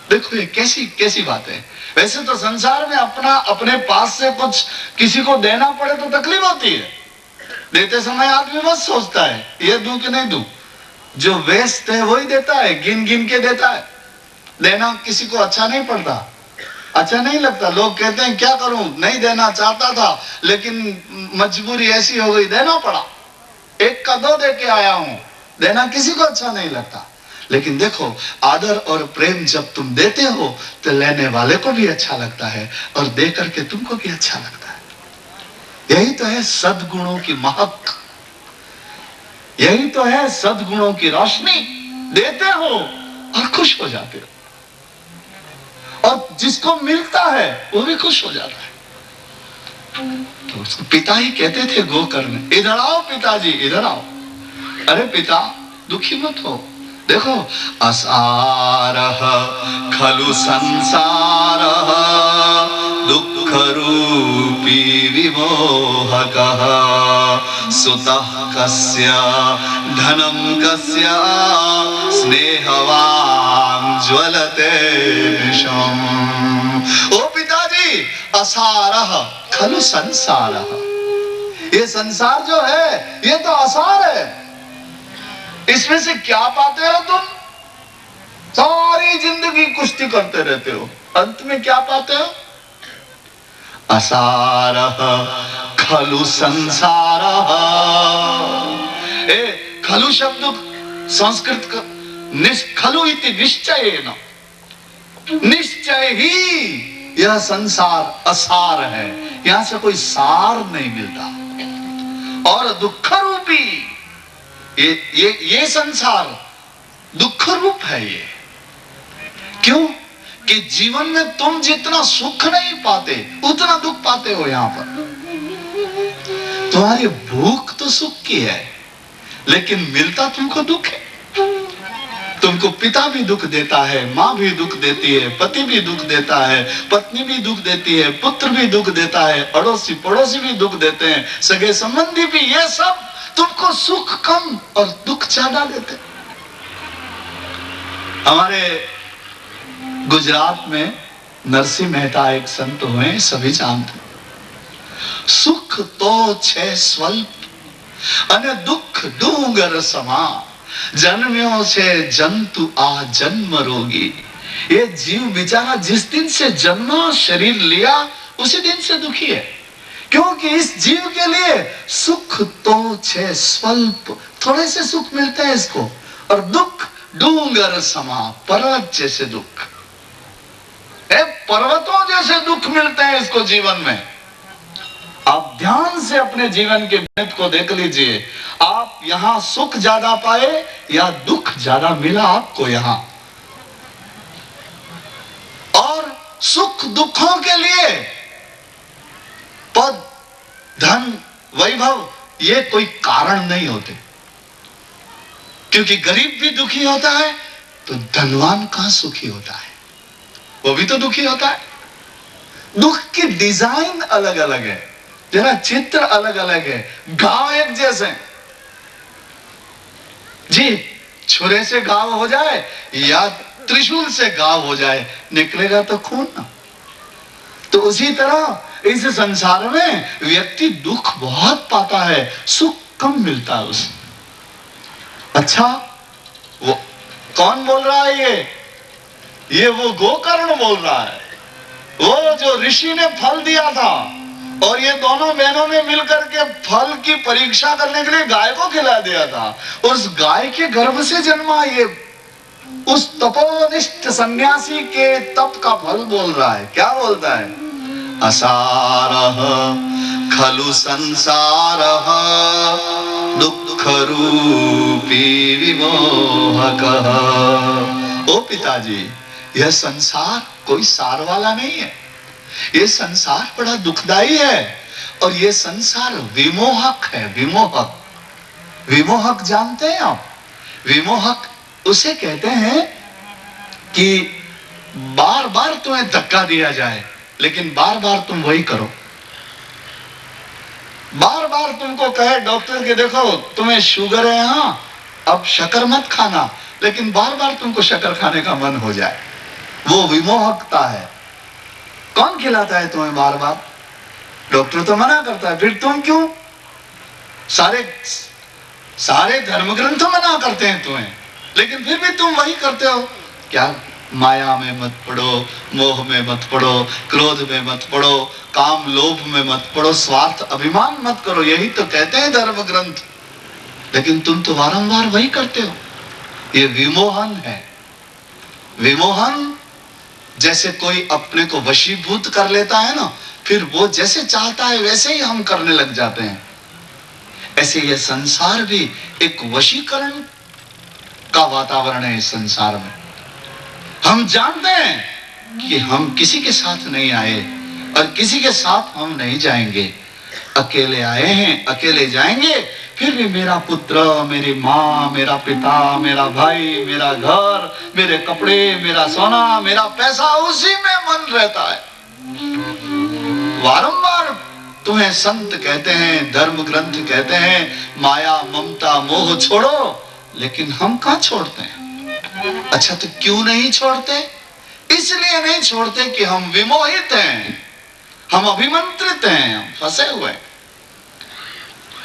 देखो ये कैसी कैसी बात है। वैसे तो संसार में अपने पास से कुछ किसी को देना पड़े तो तकलीफ होती है। देते समय आदमी बस सोचता है ये दूं कि नहीं दूं। जो वेस्ट है वही देता है, गिन गिन के देता है। देना किसी को अच्छा नहीं पड़ता, अच्छा नहीं लगता। लोग कहते हैं क्या करूं, नहीं देना चाहता था लेकिन मजबूरी ऐसी हो गई, देना पड़ा। एक का दो दे के आया हूं। देना किसी को अच्छा नहीं लगता, लेकिन देखो आदर और प्रेम जब तुम देते हो तो लेने वाले को भी अच्छा लगता है और दे करके तुमको भी अच्छा लगता है। यही तो है सद्गुणों की महक, यही तो है सद्गुणों की रोशनी। देते हो और खुश हो जाते हो, और जिसको मिलता है वो भी खुश हो जाता है। तो उसको पिता ही कहते थे गोकर्ण, इधर आओ पिताजी, इधर आओ। अरे पिता दुखी मत हो, देखो असारः खलु संसारः दुःख रूपी विमोहकः सुतः कस्य धनं कस्य स्नेहवान् ज्वलते विषम्। ओ पिताजी, असारः खलु संसारः, ये संसार जो है ये तो असार है। इसमें से क्या पाते हो तुम? सारी जिंदगी कुश्ती करते रहते हो, अंत में क्या पाते हो? असारः खलु संसारः। खलु शब्द संस्कृत का खलु इति निश्चयेन, निश्चय ही यह संसार असार है, यहां से कोई सार नहीं मिलता। और दुख रूपी ये संसार दुख रूप है। ये क्यों? कि जीवन में तुम जितना सुख नहीं पाते उतना दुख पाते हो। यहां पर तुम्हारी भूख तो सुख की है, लेकिन मिलता तुमको दुख है। तुमको पिता भी दुख देता है, माँ भी दुख देती है, पति भी दुख देता है, पत्नी भी दुख देती है, पुत्र भी दुख देता है, अड़ोसी पड़ोसी भी दुख देते हैं, सगे संबंधी भी। ये सब तुमको सुख कम और दुख ज्यादा देते। हमारे गुजरात में नरसिंह मेहता एक संत हुए, सभी जानते। सुख तो छे स्वल्प अने दुख डूंगर समा, जन्म्यों से जंतु आ जन्म रोगी। ये जीव बेचारा जिस दिन से जन्मा, शरीर लिया, उसी दिन से दुखी है। क्योंकि इस जीव के लिए सुख तो छे स्वल्प, थोड़े से सुख मिलते हैं इसको, और दुख डूंगर समा, पर्वत जैसे दुख, पर्वतों जैसे दुख मिलते हैं इसको जीवन में। आप ध्यान से अपने जीवन के गणित को देख लीजिए, आप यहां सुख ज्यादा पाए या दुख ज्यादा मिला आपको यहां। और सुख दुखों के लिए पद, धन, वैभव ये कोई कारण नहीं होते। क्योंकि गरीब भी दुखी होता है तो धनवान कहां सुखी होता है, वो भी तो दुखी होता है। दुख की डिजाइन अलग अलग है, जरा चित्र अलग अलग है, घाव एक जैसे जी। छुरे से घाव हो जाए या त्रिशूल से घाव हो जाए, निकलेगा तो खून ना। तो उसी तरह इस संसार में व्यक्ति दुख बहुत पाता है, सुख कम मिलता है उसे। अच्छा, वो कौन बोल रहा है? ये वो गोकर्ण बोल रहा है, वो जो ऋषि ने फल दिया था और ये दोनों बहनों ने मिलकर के फल की परीक्षा करने के लिए गाय को खिला दिया था। उस गाय के गर्भ से जन्मा ये उस तपोनिष्ठ सन्यासी के तप का फल बोल रहा है। क्या बोलता है? असारः खलु संसारः दुःख रूपी विमोहकः। ओ पिताजी, यह संसार कोई सार वाला नहीं है। ये संसार बड़ा दुखदाई है और ये संसार विमोहक है। विमोहक, विमोहक जानते हैं आप? विमोहक उसे कहते हैं कि बार बार तुम्हें धक्का दिया जाए लेकिन बार बार तुम वही करो। बार बार तुमको कहे डॉक्टर के देखो तुम्हें शुगर है, यहां अब शक्कर मत खाना, लेकिन बार बार तुमको शक्कर खाने का मन हो जाए, वो विमोहकता है। कौन खिलाता है तुम्हें बार बार? डॉक्टर तो मना करता है, फिर तुम क्यों? सारे धर्म ग्रंथ मना करते हैं तुम्हें, लेकिन फिर भी तुम वही करते हो। क्या? माया में मत पड़ो, मोह में मत पड़ो, क्रोध में मत पड़ो, काम लोभ में मत पड़ो, स्वार्थ अभिमान मत करो, यही तो कहते हैं धर्म ग्रंथ। लेकिन तुम तो बारंबार वही करते हो। ये विमोहन है। विमोहन जैसे कोई अपने को वशीभूत कर लेता है ना, फिर वो जैसे चाहता है वैसे ही हम करने लग जाते हैं। ऐसे ये संसार भी एक वशीकरण का वातावरण है। इस संसार में हम जानते हैं कि हम किसी के साथ नहीं आए और किसी के साथ हम नहीं जाएंगे। अकेले आए हैं, अकेले जाएंगे। फिर भी मेरा पुत्र, मेरी माँ, मेरा पिता, मेरा भाई, मेरा घर, मेरे कपड़े, मेरा सोना, मेरा पैसा, उसी में मन रहता है। वारंबार तुम्हें संत कहते हैं, धर्म ग्रंथ कहते हैं माया ममता मोह छोड़ो, लेकिन हम कहाँ छोड़ते हैं? अच्छा, तो क्यों नहीं छोड़ते? इसलिए नहीं छोड़ते कि हम विमोहित हैं, हम अभिमंत्रित हैं, हम फंसे हुए।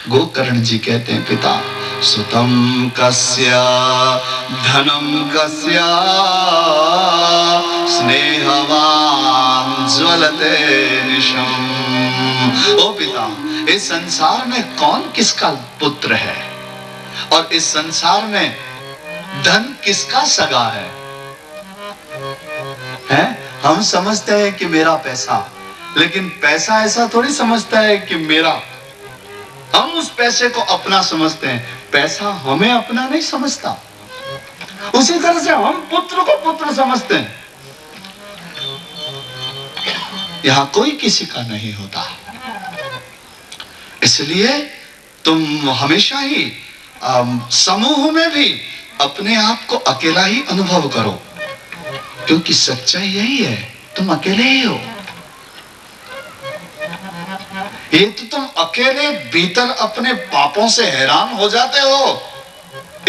गोकर्ण जी कहते हैं, पिता सुतम कस्य धनम कस्य स्नेहवान ज्वलते निशम। ओ पिता, इस संसार में कौन किसका पुत्र है और इस संसार में धन किसका सगा है? हम समझते हैं कि मेरा पैसा, लेकिन पैसा ऐसा थोड़ी समझता है कि मेरा। हम उस पैसे को अपना समझते हैं, पैसा हमें अपना नहीं समझता। उसी तरह से हम पुत्र को पुत्र समझते हैं। यहां कोई किसी का नहीं होता। इसलिए तुम हमेशा ही समूह में भी अपने आप को अकेला ही अनुभव करो, क्योंकि सच्चाई यही है, तुम अकेले ही हो। ये तो तुम अकेले भीतर अपने पापों से हैरान हो जाते हो,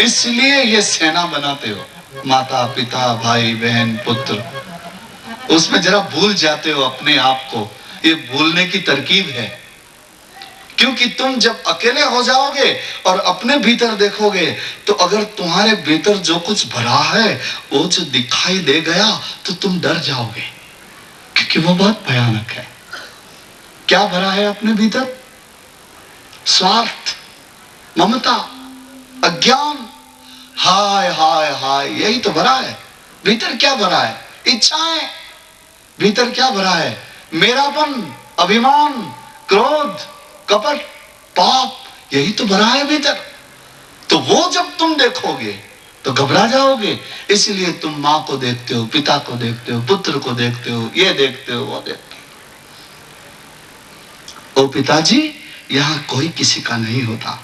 इसलिए ये सेना बनाते हो। माता पिता भाई बहन पुत्र, उसमें जरा भूल जाते हो अपने आप को। ये भूलने की तरकीब है, क्योंकि तुम जब अकेले हो जाओगे और अपने भीतर देखोगे तो अगर तुम्हारे भीतर जो कुछ भरा है वो जो दिखाई दे गया तो तुम डर जाओगे, क्योंकि वो बहुत भयानक है। क्या भरा है अपने भीतर? स्वार्थ, ममता, अज्ञान, हाय हाय हाय, यही तो भरा है। भीतर क्या भरा है? इच्छाएं। भीतर क्या भरा है? मेरापन, अभिमान, क्रोध, कपट, पाप, यही तो भरा है भीतर। तो वो जब तुम देखोगे तो घबरा जाओगे। इसलिए तुम माँ को देखते हो, पिता को देखते हो, पुत्र को देखते हो, ये देखते हो, वो देखते हो। ओ पिताजी, यहाँ कोई किसी का नहीं होता।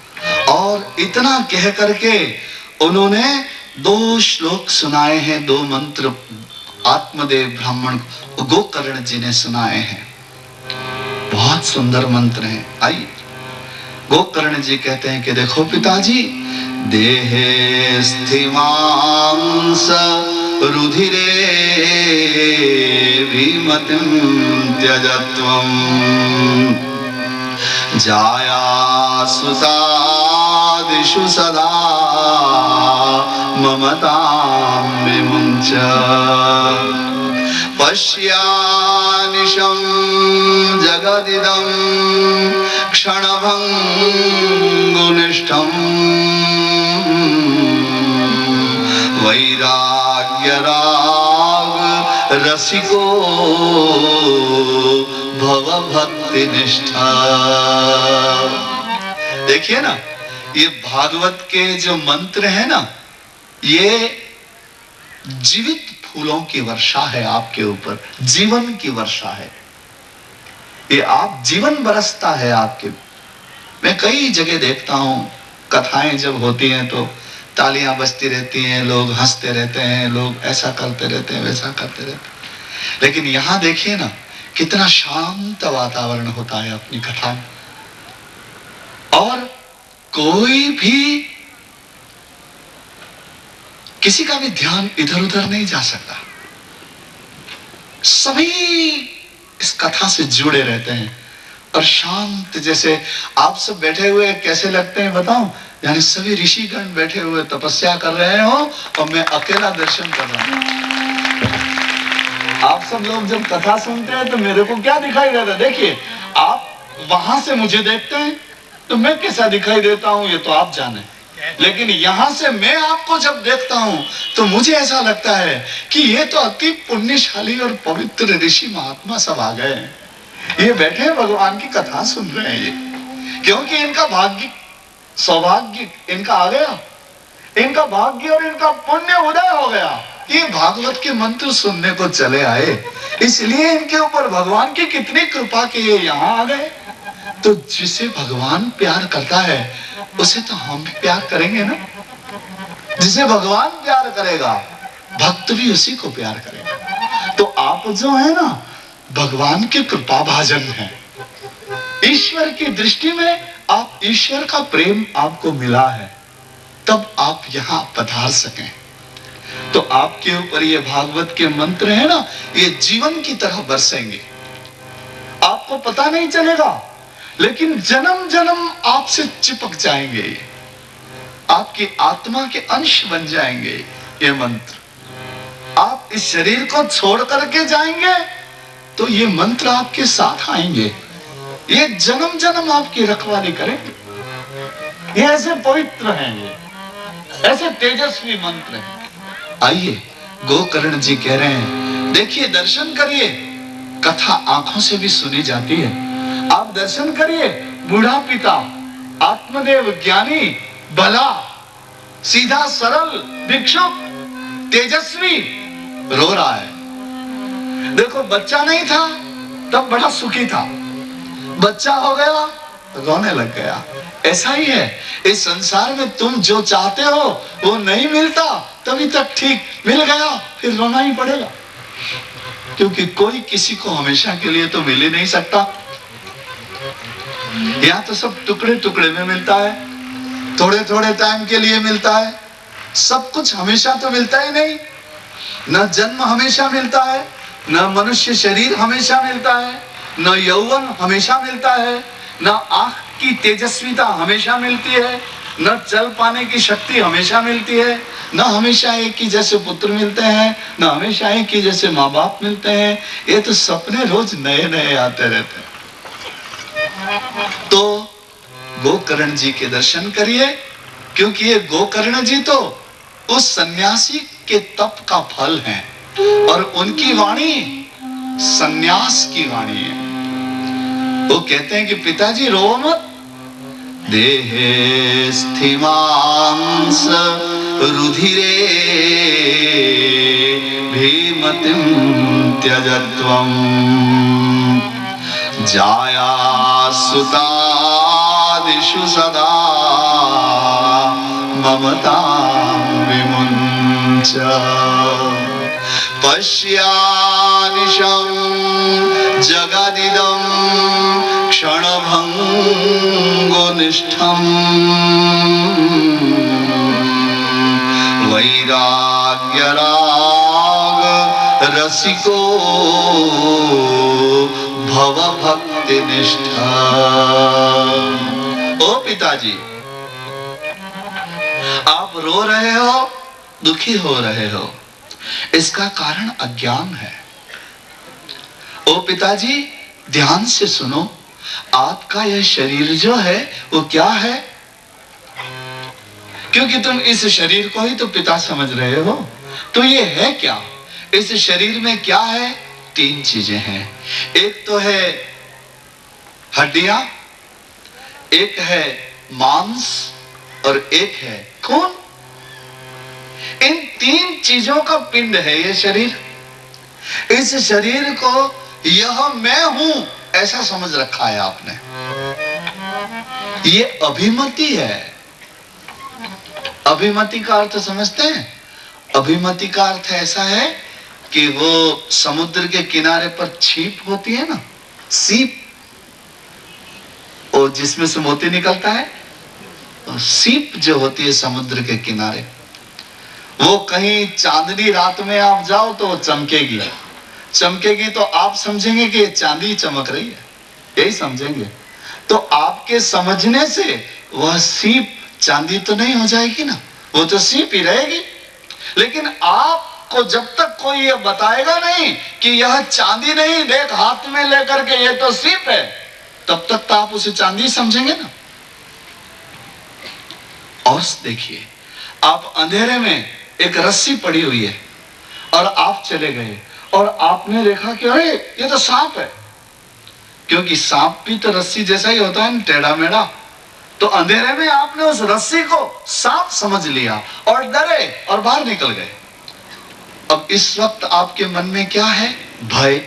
और इतना कह करके उन्होंने 2 श्लोक सुनाए हैं, 2 मंत्र आत्मदेव ब्राह्मण गोकर्ण जी ने सुनाए हैं। बहुत सुंदर मंत्र हैं। आइए, गोकर्ण जी कहते हैं कि देखो पिताजी, देहे स्थिमांस रुधिरे भीमतिं त्यजत्वम् जायासुतादिषु सदा ममतां विमुञ्च पश्यानिशं जगदिदं क्षणभङ्गुनिष्ठम् वैराग्यराग रसिको भवभक्तिनिष्ठा। देखिए ना, ये भागवत के जो मंत्र है ना, ये जीवित फूलों की वर्षा है आपके ऊपर, जीवन की वर्षा है। ये आप जीवन बरसता है आपके। मैं कई जगह देखता हूं, कथाएं जब होती हैं तो तालियां बजती रहती हैं, लोग हंसते रहते हैं, लोग ऐसा करते रहते हैं, वैसा करते रहते हैं। लेकिन यहां देखिए ना, कितना शांत वातावरण होता है अपनी कथा में, और कोई भी किसी का भी ध्यान इधर उधर नहीं जा सकता। सभी इस कथा से जुड़े रहते हैं और शांत, जैसे आप सब बैठे हुए कैसे लगते हैं बताऊं? यानी सभी ऋषिगण बैठे हुए तपस्या कर रहे हो और मैं अकेला दर्शन कर रहा हूं। आप सब लोग जब कथा सुनते हैं तो मेरे को क्या दिखाई देता है? देखिए, आप वहां से मुझे देखते हैं तो मैं कैसा दिखाई देता हूं ये तो आप जाने, लेकिन यहां से मैं आपको जब देखता हूं तो मुझे ऐसा लगता है कि ये तो अति पुण्यशाली और पवित्र ऋषि महात्मा सब आ गए हैं। ये बैठे भगवान की कथा सुन रहे हैं, ये क्योंकि इनका भाग्य, सौभाग्य इनका आ गया, इनका भाग्य और इनका पुण्य उदय हो गया। ये भागवत के मंत्र सुनने को चले आए, इसलिए इनके ऊपर भगवान की कितनी कृपा कि ये यहाँ आ गए। तो जिसे भगवान प्यार करता है उसे तो हम भी प्यार करेंगे ना। जिसे भगवान प्यार करेगा, भक्त भी उसी को प्यार करेगा। तो आप जो है ना, भगवान के कृपा भाजन है। ईश्वर की दृष्टि में आप, ईश्वर का प्रेम आपको मिला है, तब आप यहां पधार सकें। तो आपके ऊपर ये भागवत के मंत्र है ना, ये जीवन की तरह बरसेंगे। आपको पता नहीं चलेगा, लेकिन जन्म जन्म आपसे चिपक जाएंगे, आपकी आत्मा के अंश बन जाएंगे ये मंत्र। आप इस शरीर को छोड़ करके जाएंगे तो ये मंत्र आपके साथ आएंगे, ये जन्म जन्म आपकी रखवाली करेंगे। ये ऐसे पवित्र हैं, ये ऐसे तेजस्वी मंत्र हैं। आइए, गोकर्ण जी कह रहे हैं, देखिए, दर्शन करिए। कथा आंखों से भी सुनी जाती है, आप दर्शन करिए। बूढ़ा पिता, आत्मदेव ज्ञानी, भला, सीधा सरल भिक्षुक, तेजस्वी रो रहा है। देखो, बच्चा नहीं था तब बड़ा सुखी था, बच्चा हो गया रोने लग गया। ऐसा ही है इस संसार में, तुम जो चाहते हो वो नहीं मिलता, तभी तक ठीक, मिल गया फिर रोना ही पड़ेगा, क्योंकि कोई किसी को हमेशा के लिए तो मिल ही नहीं सकता। या तो सब टुकड़े टुकड़े में मिलता है, थोड़े थोड़े टाइम के लिए मिलता है। सब कुछ हमेशा तो मिलता ही नहीं। न जन्म हमेशा मिलता है, न मनुष्य शरीर हमेशा मिलता है, न यौवन हमेशा मिलता है, न आंख की तेजस्विता हमेशा मिलती है, न चल पाने की शक्ति हमेशा मिलती है, न हमेशा एक ही जैसे पुत्र मिलते हैं, न हमेशा एक ही जैसे माँ बाप मिलते हैं। ये तो सपने रोज नए नए आते रहते हैं। तो गोकर्ण जी के दर्शन करिए, क्योंकि ये गोकर्ण जी तो उस सन्यासी के तप का फल है, और उनकी वाणी सन्यास की वाणी है। वो कहते हैं कि पिताजी रो मत, देहे स्थिमांस रुधिरे भीमतिं त्यजत्वम् जाया सुतादिषु सदा ममतां विमुञ्च पश्यानिशं जगदिदं क्षणभङ्गुनिष्ठम् वैराग्यराग रसिको भव भक्ति निष्ठा। ओ पिताजी, आप रो रहे हो, दुखी हो रहे हो, इसका कारण अज्ञान है। ओ पिताजी, ध्यान से सुनो, आपका यह शरीर जो है वो क्या है? क्योंकि तुम इस शरीर को ही तो पिता समझ रहे हो, तो ये है क्या? इस शरीर में क्या है? 3 चीजें हैं। एक तो है हड्डियां, एक है मांस और एक है खून। इन 3 चीजों का पिंड है ये शरीर। इस शरीर को यह मैं हूं ऐसा समझ रखा है आपने। ये अभिमति है। अभिमति का अर्थ समझते हैं? अभिमति का अर्थ ऐसा है कि वो समुद्र के किनारे पर छीप होती है ना, सीप, और जिसमें से मोती निकलता है, तो सीप जो होती है समुद्र के किनारे, वो कहीं चांदनी रात में आप जाओ तो वो चमकेगी। चमकेगी तो आप समझेंगे कि चांदी चमक रही है, यही समझेंगे। तो आपके समझने से वह सीप चांदी तो नहीं हो जाएगी ना, वो तो सीप ही रहेगी। लेकिन आपको जब तक कोई ये बताएगा नहीं कि यह चांदी नहीं, देख हाथ में लेकर के ये तो सीप है, तब तक तो आप उसे चांदी समझेंगे ना। और देखिए, आप अंधेरे में एक रस्सी पड़ी हुई है और आप चले गए और आपने देखा कि अरे ये तो सांप है, क्योंकि सांप भी तो रस्सी जैसा ही होता है, टेढ़ा मेढ़ा। तो अंधेरे में आपने उस रस्सी को सांप समझ लिया और डरे और बाहर निकल गए। अब इस वक्त आपके मन में क्या है? भय,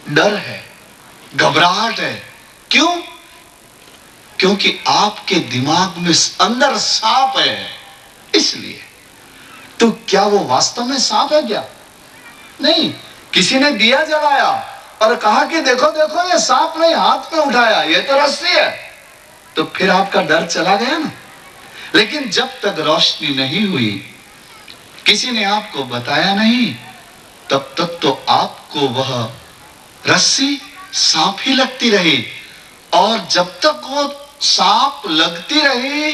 डर है, घबराहट है। क्यों? क्योंकि आपके दिमाग में अंदर सांप है, इसलिए। तो क्या वो वास्तव में सांप है क्या? नहीं, किसी ने दिया जलाया और कहा कि देखो देखो ये सांप नहीं, हाथ में उठाया, ये तो रस्सी है, तो फिर आपका डर चला गया ना। लेकिन जब तक रोशनी नहीं हुई, किसी ने आपको बताया नहीं, तब तक तो आपको वह रस्सी सांप ही लगती रही। और जब तक वो सांप लगती रही,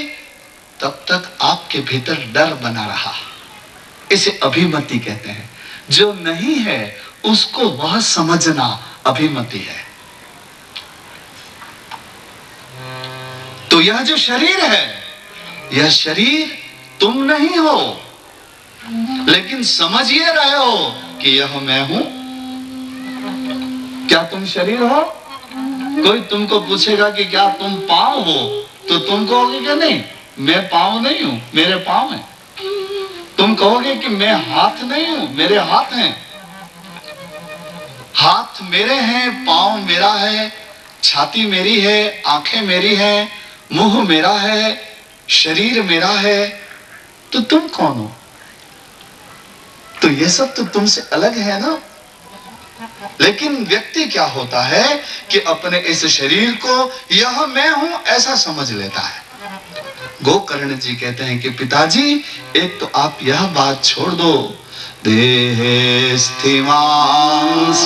तब तक आपके भीतर डर बना रहा। इसे अभिमति कहते हैं। जो नहीं है उसको वह समझना अभिमति है। तो यह जो शरीर है, यह शरीर तुम नहीं हो, लेकिन समझ ये रहे हो कि यह मैं हूं। क्या तुम शरीर हो? कोई तुमको पूछेगा कि क्या तुम पांव हो, तो तुम कहोगे कि नहीं, मैं पांव नहीं हूं, मेरे पांव हैं। तुम कहोगे कि मैं हाथ नहीं हूं, मेरे हाथ हैं। हाथ मेरे हैं, पांव मेरा है, छाती मेरी है, आंखें मेरी हैं, मुंह मेरा है, शरीर मेरा है। तो तुम कौन हो? तो ये सब तो तुमसे अलग है ना। लेकिन व्यक्ति क्या होता है कि अपने इस शरीर को यह मैं हूं ऐसा समझ लेता है। गोकर्ण जी कहते हैं कि पिताजी, एक तो आप यह बात छोड़ दो, देहे स्थिमांस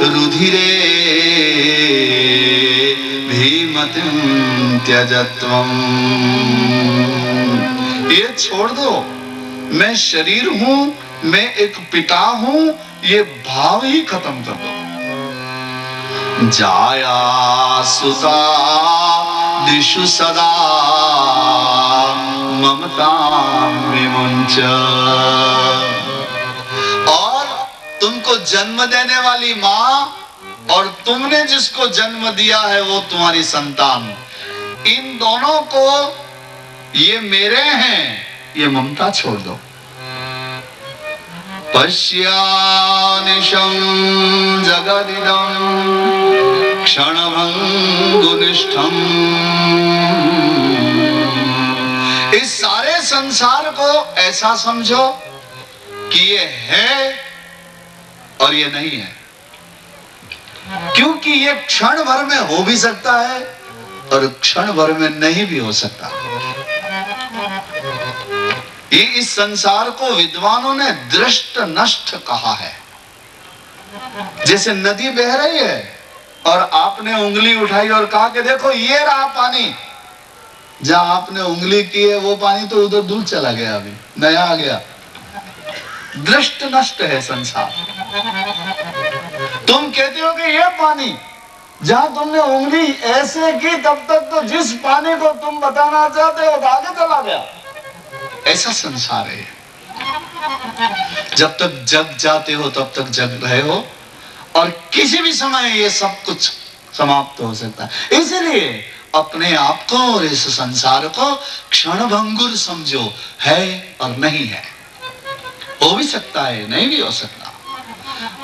रुधिरे भीमतिं त्यजत्वम्। ये छोड़ दो, मैं शरीर हूं, मैं एक पिता हूं, ये भाव ही खत्म कर दो। जाया सुता दिशु सदा ममता विमुंच। और तुमको जन्म देने वाली मां और तुमने जिसको जन्म दिया है वो तुम्हारी संतान, इन दोनों को ये मेरे हैं, ये ममता छोड़ दो। पश्यानिशं जगदिदं क्षणभंगुनिष्ठम्। इस सारे संसार को ऐसा समझो कि ये है और ये नहीं है, क्योंकि ये क्षण भर में हो भी सकता है और क्षण भर में नहीं भी हो सकता। ये इस संसार को विद्वानों ने दृष्ट नष्ट कहा है। जैसे नदी बह रही है और आपने उंगली उठाई और कहा कि देखो ये रहा पानी, जहां आपने उंगली की है वो पानी तो उधर दूर चला गया, अभी नया आ गया। दृष्ट नष्ट है संसार। तुम कहते हो कि ये पानी, जहां तुमने उंगली ऐसे की तब तक तो जिस पानी को तुम बताना चाहते हो आगे चला गया। ऐसा संसार है। जब तक जग जाते हो तब तक जग रहे हो, और किसी भी समय ये सब कुछ समाप्त हो सकता है। इसलिए अपने आप को और इस संसार को क्षणभंगुर समझो, है और नहीं है। हो भी सकता है, नहीं भी हो सकता।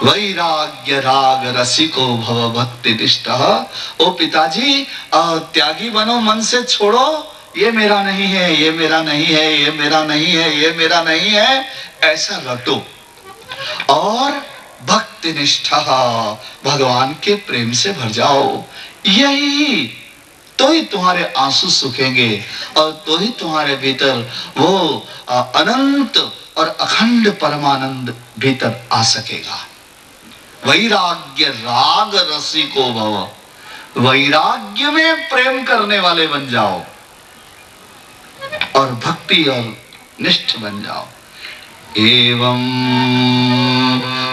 वैराग्य राग रसिको भव भक्ति निष्ठः। ओ पिताजी, त्यागी बनो, मन से छोड़ो ये मेरा नहीं है, ये मेरा नहीं है, ये मेरा नहीं है, ये मेरा नहीं है, ऐसा रटो। और भक्ति निष्ठा, भगवान के प्रेम से भर जाओ। यही तो ही तुम्हारे आंसू सूखेंगे और तो ही तुम्हारे भीतर वो अनंत और अखंड परमानंद भीतर आ सकेगा। वैराग्य राग रसिको भव, वैराग्य में प्रेम करने वाले बन जाओ और भक्ति और निष्ठ बन जाओ। एवं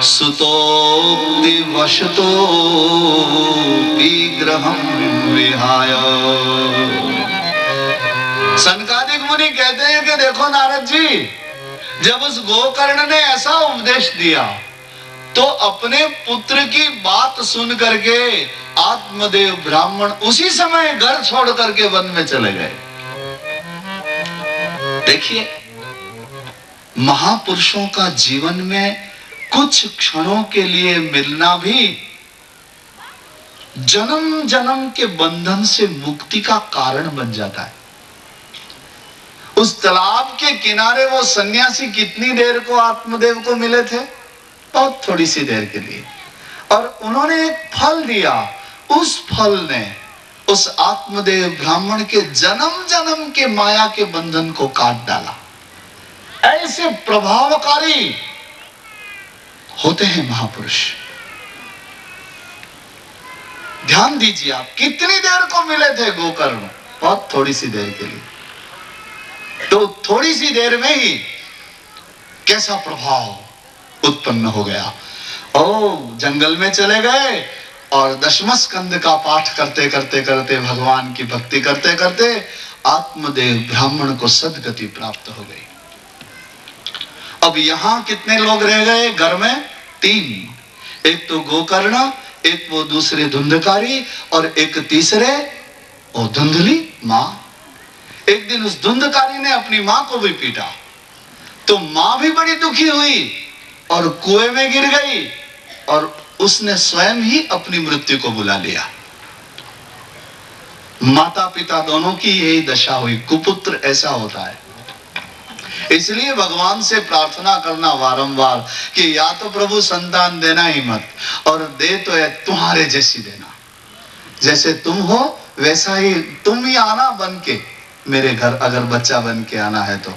सुतोक्ति वशतो विग्रहं विहाय। सनकादिक मुनि कहते हैं कि देखो नारद जी, जब उस गोकर्ण ने ऐसा उपदेश दिया तो अपने पुत्र की बात सुन करके आत्मदेव ब्राह्मण उसी समय घर छोड़ करके वन में चले गए। देखिए, महापुरुषों का जीवन में कुछ क्षणों के लिए मिलना भी जन्म जन्म के बंधन से मुक्ति का कारण बन जाता है। उस तालाब के किनारे वो सन्यासी कितनी देर को आत्मदेव को मिले थे? बहुत थोड़ी सी देर के लिए, और उन्होंने एक फल दिया। उस फल ने उस आत्मदेव ब्राह्मण के जन्म जन्म के माया के बंधन को काट डाला। ऐसे प्रभावकारी होते हैं महापुरुष। ध्यान दीजिए, आप कितनी देर को मिले थे गोकर्ण? बहुत थोड़ी सी देर के लिए। तो थोड़ी सी देर में ही कैसा प्रभाव उत्पन्न हो गया। ओ, जंगल में चले गए और दशम स्कंद का पाठ करते करते करते, भगवान की भक्ति करते करते आत्मदेव ब्राह्मण को सद्गति प्राप्त हो गई। अब यहां कितने लोग रह गए घर में? 3। एक तो गोकर्ण, एक वो दूसरे धुंधकारी, और एक तीसरे वो धुंधली मां। एक दिन उस धुंधकारी ने अपनी मां को भी पीटा, तो मां भी बड़ी दुखी हुई और कुएं में गिर गई, और उसने स्वयं ही अपनी मृत्यु को बुला लिया। माता पिता दोनों की यही दशा हुई। कुपुत्र ऐसा होता है। इसलिए भगवान से प्रार्थना करना वारंबार कि या तो प्रभु संतान देना ही मत, और दे तो तुम्हारे जैसी देना। जैसे तुम हो वैसा ही तुम ही आना बन के मेरे घर, अगर बच्चा बन के आना है तो।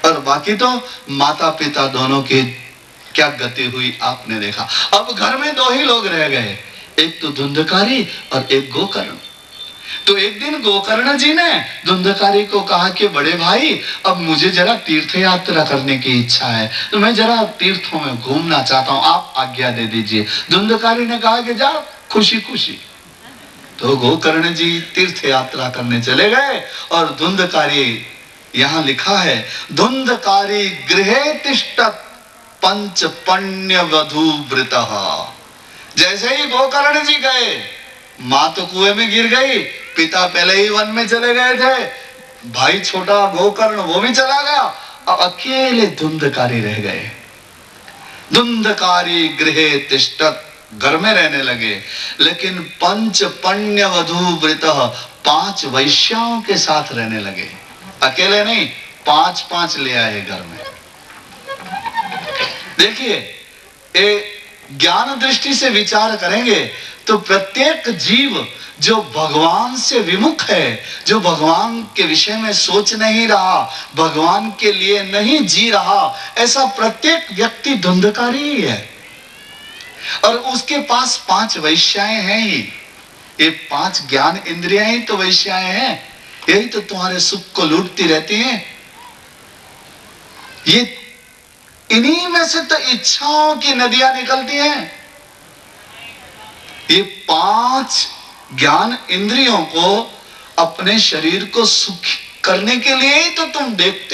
और बाकी तो माता पिता दोनों की क्या गति हुई आपने देखा। अब घर में 2 ही लोग रह गए, एक तो धुंधकारी और एक गोकर्ण। तो एक दिन गोकर्ण जी ने धुंधकारी को कहा कि बड़े भाई, अब मुझे जरा तीर्थ यात्रा करने की इच्छा है, तो मैं जरा तीर्थों में घूमना चाहता हूं, आप आज्ञा दे दीजिए। धुंधकारी ने कहा कि जा खुशी खुशी। तो गोकर्ण जी तीर्थ यात्रा करने चले गए, और धुंधकारी, यहां लिखा है, धुंधकारी गृहे तिष्ठत पंच पण्य वधू वृतः। जैसे ही गोकर्ण जी गए, मां तो कुएं में गिर गई, पिता पहले ही वन में चले गए थे, भाई छोटा गोकर्ण वो भी चला गया, अब अकेले धुंधकारी रह गए। धुंधकारी गृहे तिष्ठत, घर में रहने लगे, लेकिन पंच पण्य वधू वृतः, 5 वैश्याओं के साथ रहने लगे। अकेले नहीं, 5-5 ले आए घर में। देखिए, ज्ञान दृष्टि से विचार करेंगे तो प्रत्येक जीव जो भगवान से विमुख है, जो भगवान के विषय में सोच नहीं रहा, भगवान के लिए नहीं जी रहा, ऐसा प्रत्येक व्यक्ति धुंधकारी ही है। और उसके पास 5 वैश्याएं हैं ही। ये 5 ज्ञान इंद्रियां ही तो वैश्याएं हैं, यही तो तुम्हारे सुख को लूटती रहती हैं। ये इन्हीं में से तो इच्छाओं की नदियां निकलती हैं। ये 5 ज्ञान इंद्रियों को अपने शरीर को सुखी करने के लिए ही तो तुम देखते